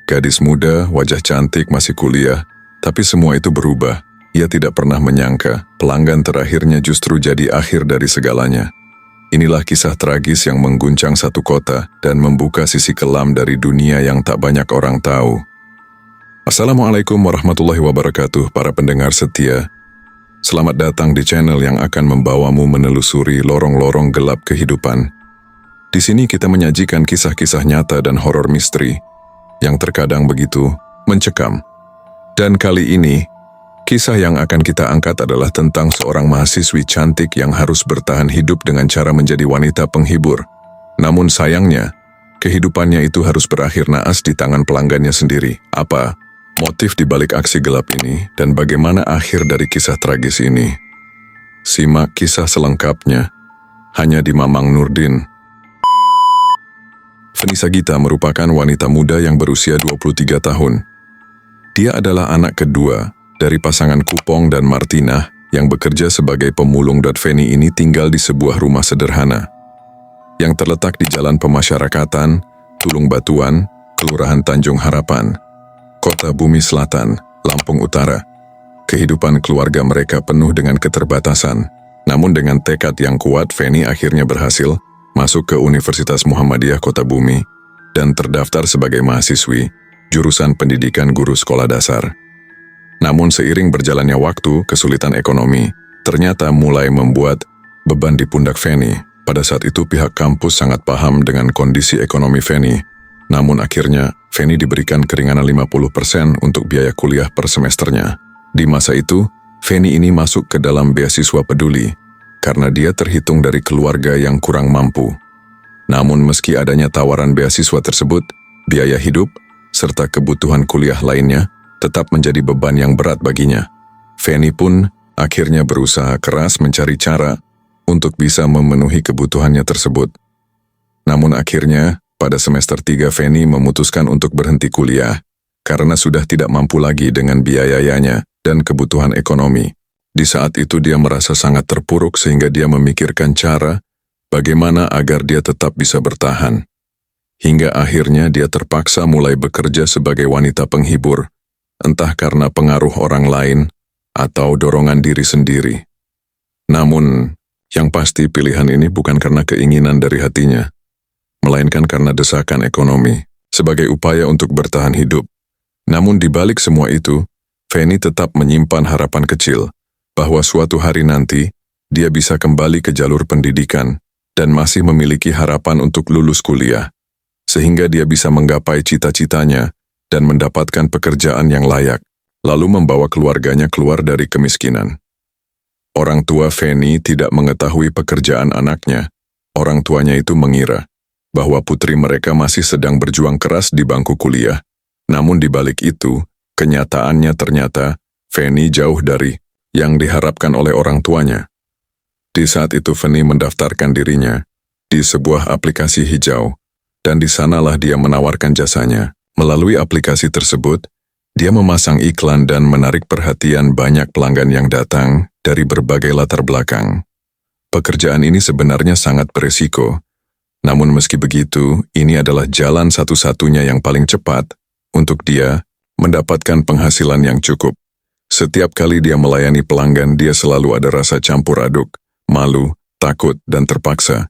Gadis muda, wajah cantik, masih kuliah, tapi semua itu berubah. Ia tidak pernah menyangka pelanggan terakhirnya justru jadi akhir dari segalanya. Inilah kisah tragis yang mengguncang satu kota dan membuka sisi kelam dari dunia yang tak banyak orang tahu. Assalamualaikum warahmatullahi wabarakatuh para pendengar setia. Selamat datang di channel yang akan membawamu menelusuri lorong-lorong gelap kehidupan. Di sini kita menyajikan kisah-kisah nyata dan horor misteri yang terkadang begitu mencekam. Dan kali ini, kisah yang akan kita angkat adalah tentang seorang mahasiswi cantik yang harus bertahan hidup dengan cara menjadi wanita penghibur. Namun sayangnya, kehidupannya itu harus berakhir naas di tangan pelanggannya sendiri. Apa motif di balik aksi gelap ini dan bagaimana akhir dari kisah tragis ini? Simak kisah selengkapnya hanya di Mamang Nurdin. Vanessa Gita merupakan wanita muda yang berusia 23 tahun. Dia adalah anak kedua dari pasangan Kupong dan Martina yang bekerja sebagai pemulung. Feni ini tinggal di sebuah rumah sederhana yang terletak di Jalan Pemasyarakatan, Tulung Batuan, Kelurahan Tanjung Harapan, Kota Bumi Selatan, Lampung Utara. Kehidupan keluarga mereka penuh dengan keterbatasan. Namun dengan tekad yang kuat, Feni akhirnya berhasil masuk ke Universitas Muhammadiyah Kota Bumi dan terdaftar sebagai mahasiswi jurusan pendidikan guru sekolah dasar. Namun seiring berjalannya waktu, kesulitan ekonomi ternyata mulai membuat beban di pundak Feni. Pada saat itu pihak kampus sangat paham dengan kondisi ekonomi Feni. Namun akhirnya Feni diberikan keringanan 50% untuk biaya kuliah per semesternya. Di masa itu, Feni ini masuk ke dalam beasiswa peduli karena dia terhitung dari keluarga yang kurang mampu. Namun meski adanya tawaran beasiswa tersebut, biaya hidup serta kebutuhan kuliah lainnya tetap menjadi beban yang berat baginya. Feni pun akhirnya berusaha keras mencari cara untuk bisa memenuhi kebutuhannya tersebut. Namun akhirnya, pada semester 3 Feni memutuskan untuk berhenti kuliah karena sudah tidak mampu lagi dengan biayanya dan kebutuhan ekonomi. Di saat itu dia merasa sangat terpuruk sehingga dia memikirkan cara bagaimana agar dia tetap bisa bertahan. Hingga akhirnya dia terpaksa mulai bekerja sebagai wanita penghibur, entah karena pengaruh orang lain atau dorongan diri sendiri. Namun, yang pasti pilihan ini bukan karena keinginan dari hatinya, melainkan karena desakan ekonomi, sebagai upaya untuk bertahan hidup. Namun di balik semua itu, Feni tetap menyimpan harapan kecil, bahwa suatu hari nanti, dia bisa kembali ke jalur pendidikan, dan masih memiliki harapan untuk lulus kuliah, sehingga dia bisa menggapai cita-citanya, dan mendapatkan pekerjaan yang layak, lalu membawa keluarganya keluar dari kemiskinan. Orang tua Feni tidak mengetahui pekerjaan anaknya. Orang tuanya itu mengira bahwa putri mereka masih sedang berjuang keras di bangku kuliah. Namun di balik itu, kenyataannya ternyata Feni jauh dari yang diharapkan oleh orang tuanya. Di saat itu Feni mendaftarkan dirinya di sebuah aplikasi hijau, dan di sanalah dia menawarkan jasanya. Melalui aplikasi tersebut, dia memasang iklan dan menarik perhatian banyak pelanggan yang datang dari berbagai latar belakang. Pekerjaan ini sebenarnya sangat beresiko, namun meski begitu, ini adalah jalan satu-satunya yang paling cepat untuk dia mendapatkan penghasilan yang cukup. Setiap kali dia melayani pelanggan, dia selalu ada rasa campur aduk, malu, takut, dan terpaksa.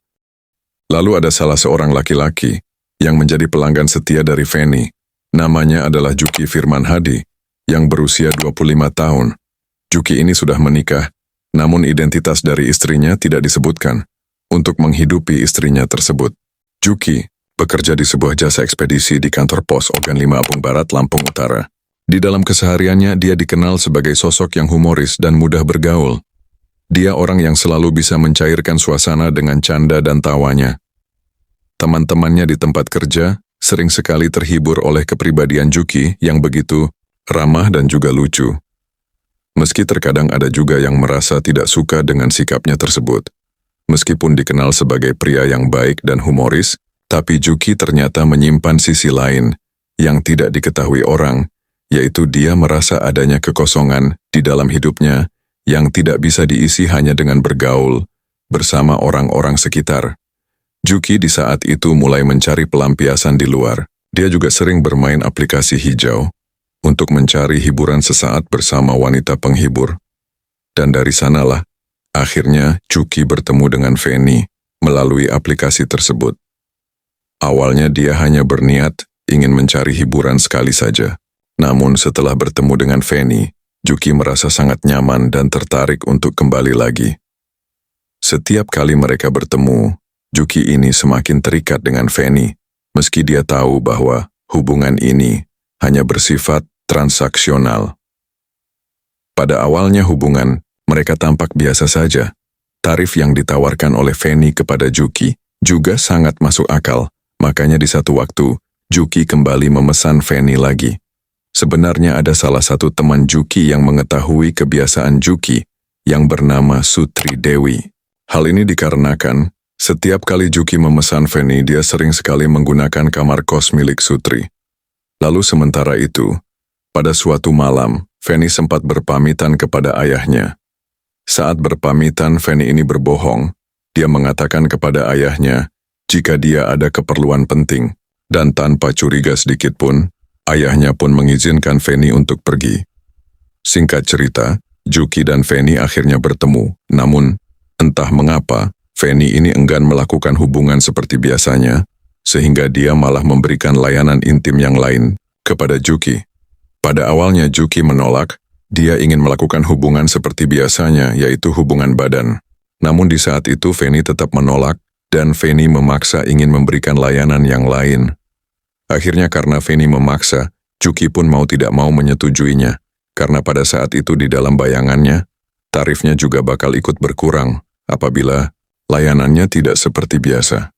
Lalu ada salah seorang laki-laki yang menjadi pelanggan setia dari Feni. Namanya adalah Juki Firman Hadi, yang berusia 25 tahun. Juki ini sudah menikah, namun identitas dari istrinya tidak disebutkan untuk menghidupi istrinya tersebut. Juki bekerja di sebuah jasa ekspedisi di kantor pos Ogan 5 Apung Barat, Lampung Utara. Di dalam kesehariannya, dia dikenal sebagai sosok yang humoris dan mudah bergaul. Dia orang yang selalu bisa mencairkan suasana dengan canda dan tawanya. Teman-temannya di tempat kerja sering sekali terhibur oleh kepribadian Juki yang begitu ramah dan juga lucu. Meski terkadang ada juga yang merasa tidak suka dengan sikapnya tersebut. Meskipun dikenal sebagai pria yang baik dan humoris, tapi Juki ternyata menyimpan sisi lain yang tidak diketahui orang, yaitu dia merasa adanya kekosongan di dalam hidupnya yang tidak bisa diisi hanya dengan bergaul bersama orang-orang sekitar. Juki di saat itu mulai mencari pelampiasan di luar. Dia juga sering bermain aplikasi hijau untuk mencari hiburan sesaat bersama wanita penghibur. Dan dari sanalah, akhirnya Juki bertemu dengan Feni melalui aplikasi tersebut. Awalnya dia hanya berniat ingin mencari hiburan sekali saja. Namun setelah bertemu dengan Feni, Juki merasa sangat nyaman dan tertarik untuk kembali lagi. Setiap kali mereka bertemu, Juki ini semakin terikat dengan Feni, meski dia tahu bahwa hubungan ini hanya bersifat transaksional. Pada awalnya hubungan, mereka tampak biasa saja. Tarif yang ditawarkan oleh Feni kepada Juki juga sangat masuk akal, makanya di satu waktu, Juki kembali memesan Feni lagi. Sebenarnya ada salah satu teman Juki yang mengetahui kebiasaan Juki yang bernama Sutri Dewi. Hal ini dikarenakan setiap kali Juki memesan Feni, dia sering sekali menggunakan kamar kos milik Sutri. Lalu sementara itu, pada suatu malam, Feni sempat berpamitan kepada ayahnya. Saat berpamitan, Feni ini berbohong. Dia mengatakan kepada ayahnya jika dia ada keperluan penting, dan tanpa curiga sedikit pun, ayahnya pun mengizinkan Feni untuk pergi. Singkat cerita, Juki dan Feni akhirnya bertemu. Namun, entah mengapa, Feni ini enggan melakukan hubungan seperti biasanya, sehingga dia malah memberikan layanan intim yang lain kepada Juki. Pada awalnya Juki menolak, dia ingin melakukan hubungan seperti biasanya, yaitu hubungan badan. Namun di saat itu Feni tetap menolak, dan Feni memaksa ingin memberikan layanan yang lain. Akhirnya karena Feni memaksa, Juki pun mau tidak mau menyetujuinya, karena pada saat itu di dalam bayangannya, tarifnya juga bakal ikut berkurang apabila layanannya tidak seperti biasa.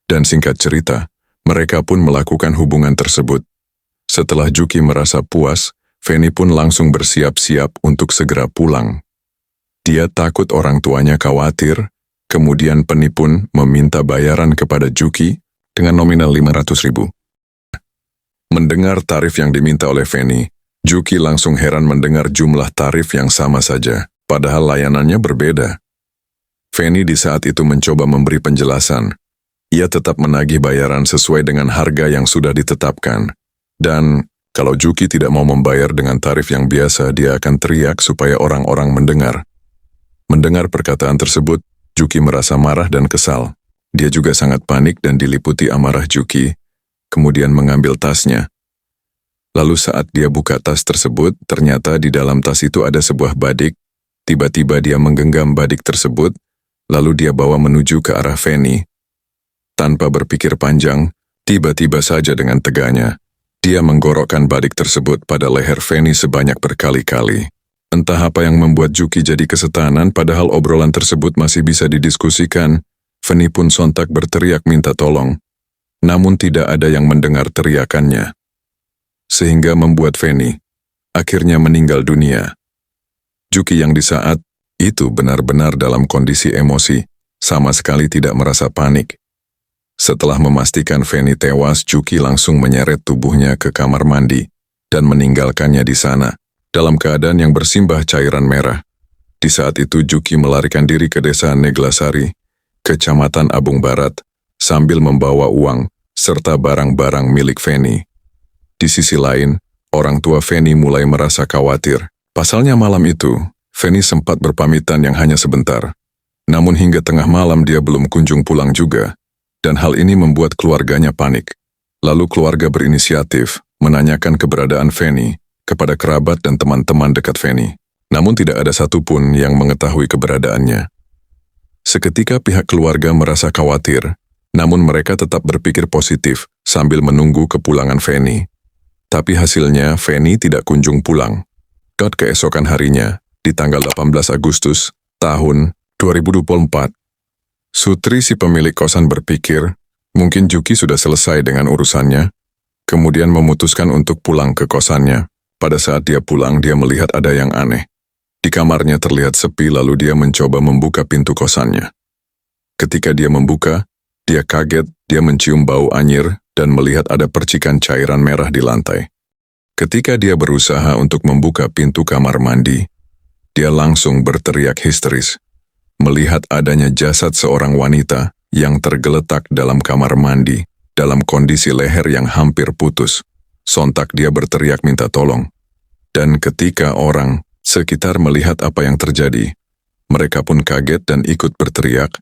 Dan singkat cerita, mereka pun melakukan hubungan tersebut. Setelah Juki merasa puas, Feni pun langsung bersiap-siap untuk segera pulang. Dia takut orang tuanya khawatir, kemudian Feni pun meminta bayaran kepada Juki dengan nominal 500.000. Mendengar tarif yang diminta oleh Feni, Juki langsung heran mendengar jumlah tarif yang sama saja, padahal layanannya berbeda. Feni di saat itu mencoba memberi penjelasan. Ia tetap menagih bayaran sesuai dengan harga yang sudah ditetapkan. Dan kalau Juki tidak mau membayar dengan tarif yang biasa, dia akan teriak supaya orang-orang mendengar. Mendengar perkataan tersebut, Juki merasa marah dan kesal. Dia juga sangat panik dan diliputi amarah Juki, kemudian mengambil tasnya. Lalu saat dia buka tas tersebut, ternyata di dalam tas itu ada sebuah badik. Tiba-tiba dia menggenggam badik tersebut, lalu dia bawa menuju ke arah Feni. Tanpa berpikir panjang, tiba-tiba saja dengan teganya, dia menggorokkan badik tersebut pada leher Feni sebanyak berkali-kali. Entah apa yang membuat Juki jadi kesetanan, padahal obrolan tersebut masih bisa didiskusikan. Feni pun sontak berteriak minta tolong. Namun tidak ada yang mendengar teriakannya. Sehingga membuat Feni akhirnya meninggal dunia. Juki yang di saat itu benar-benar dalam kondisi emosi, sama sekali tidak merasa panik. Setelah memastikan Feni tewas, Juki langsung menyeret tubuhnya ke kamar mandi dan meninggalkannya di sana, dalam keadaan yang bersimbah cairan merah. Di saat itu Juki melarikan diri ke desa Neglasari, Kecamatan Abung Barat, sambil membawa uang serta barang-barang milik Feni. Di sisi lain, orang tua Feni mulai merasa khawatir. Pasalnya malam itu, Feni sempat berpamitan yang hanya sebentar. Namun hingga tengah malam dia belum kunjung pulang juga. Dan hal ini membuat keluarganya panik. Lalu keluarga berinisiatif menanyakan keberadaan Feni kepada kerabat dan teman-teman dekat Feni. Namun tidak ada satupun yang mengetahui keberadaannya. Seketika pihak keluarga merasa khawatir, namun mereka tetap berpikir positif sambil menunggu kepulangan Feni. Tapi hasilnya Feni tidak kunjung pulang. Keesokan harinya, di tanggal 18 Agustus tahun 2024, Sutri si pemilik kosan berpikir, mungkin Juki sudah selesai dengan urusannya, kemudian memutuskan untuk pulang ke kosannya. Pada saat dia pulang, dia melihat ada yang aneh. Di kamarnya terlihat sepi, lalu dia mencoba membuka pintu kosannya. Ketika dia membuka, dia kaget, dia mencium bau anyir dan melihat ada percikan cairan merah di lantai. Ketika dia berusaha untuk membuka pintu kamar mandi, dia langsung berteriak histeris. Melihat adanya jasad seorang wanita yang tergeletak dalam kamar mandi dalam kondisi leher yang hampir putus. Sontak dia berteriak minta tolong. Dan ketika orang sekitar melihat apa yang terjadi, mereka pun kaget dan ikut berteriak,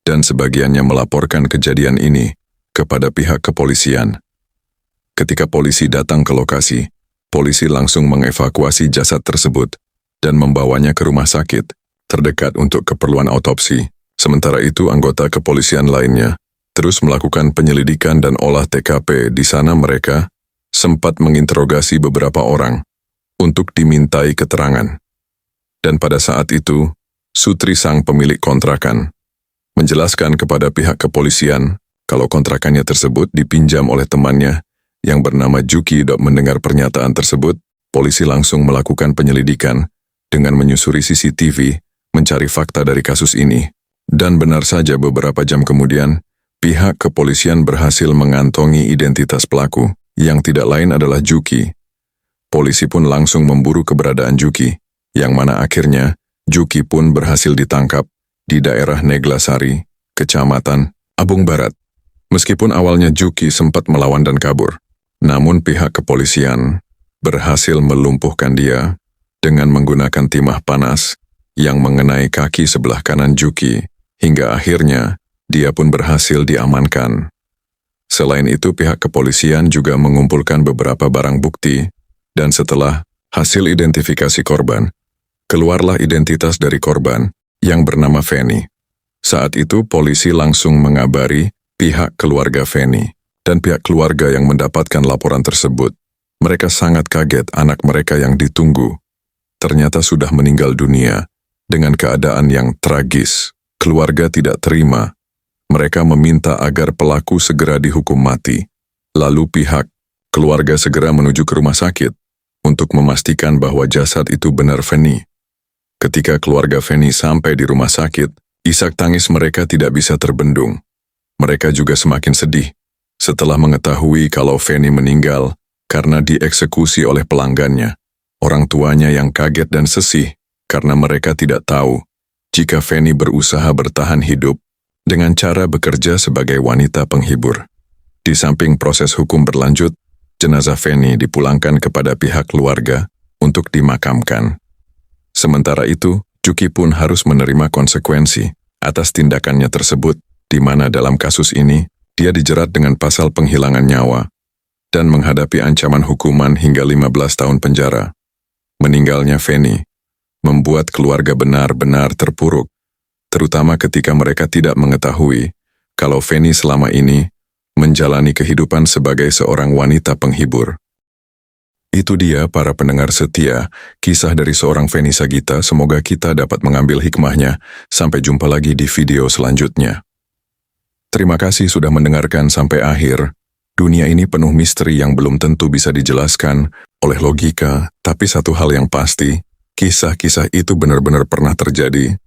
dan sebagiannya melaporkan kejadian ini kepada pihak kepolisian. Ketika polisi datang ke lokasi, polisi langsung mengevakuasi jasad tersebut dan membawanya ke rumah sakit terdekat untuk keperluan autopsi. Sementara itu, anggota kepolisian lainnya terus melakukan penyelidikan dan olah TKP. Di sana mereka sempat menginterogasi beberapa orang untuk dimintai keterangan. Dan pada saat itu, Sutri sang pemilik kontrakan menjelaskan kepada pihak kepolisian kalau kontrakannya tersebut dipinjam oleh temannya yang bernama Juki. Mendengar pernyataan tersebut, polisi langsung melakukan penyelidikan dengan menyusuri CCTV, mencari fakta dari kasus ini. Dan benar saja beberapa jam kemudian, pihak kepolisian berhasil mengantongi identitas pelaku, yang tidak lain adalah Juki. Polisi pun langsung memburu keberadaan Juki, yang mana akhirnya Juki pun berhasil ditangkap di daerah Neglasari, Kecamatan Abung Barat. Meskipun awalnya Juki sempat melawan dan kabur, namun pihak kepolisian berhasil melumpuhkan dia dengan menggunakan timah panas yang mengenai kaki sebelah kanan Juki, hingga akhirnya dia pun berhasil diamankan. Selain itu, pihak kepolisian juga mengumpulkan beberapa barang bukti, dan setelah hasil identifikasi korban, keluarlah identitas dari korban yang bernama Feni. Saat itu polisi langsung mengabari pihak keluarga Feni, dan pihak keluarga yang mendapatkan laporan tersebut. Mereka sangat kaget anak mereka yang ditunggu ternyata sudah meninggal dunia dengan keadaan yang tragis. Keluarga tidak terima. Mereka meminta agar pelaku segera dihukum mati. Lalu pihak keluarga segera menuju ke rumah sakit untuk memastikan bahwa jasad itu benar Feni. Ketika keluarga Feni sampai di rumah sakit, isak tangis mereka tidak bisa terbendung. Mereka juga semakin sedih setelah mengetahui kalau Feni meninggal karena dieksekusi oleh pelanggannya. Orang tuanya yang kaget dan sesih karena mereka tidak tahu jika Feni berusaha bertahan hidup dengan cara bekerja sebagai wanita penghibur. Di samping proses hukum berlanjut, jenazah Feni dipulangkan kepada pihak keluarga untuk dimakamkan. Sementara itu, Juki pun harus menerima konsekuensi atas tindakannya tersebut, di mana dalam kasus ini, dia dijerat dengan pasal penghilangan nyawa dan menghadapi ancaman hukuman hingga 15 tahun penjara. Meninggalnya Feni membuat keluarga benar-benar terpuruk, terutama ketika mereka tidak mengetahui kalau Feni selama ini menjalani kehidupan sebagai seorang wanita penghibur. Itu dia para pendengar setia, kisah dari seorang Feni Sagita. Semoga kita dapat mengambil hikmahnya. Sampai jumpa lagi di video selanjutnya. Terima kasih sudah mendengarkan sampai akhir. Dunia ini penuh misteri yang belum tentu bisa dijelaskan oleh logika, tapi satu hal yang pasti, kisah-kisah itu benar-benar pernah terjadi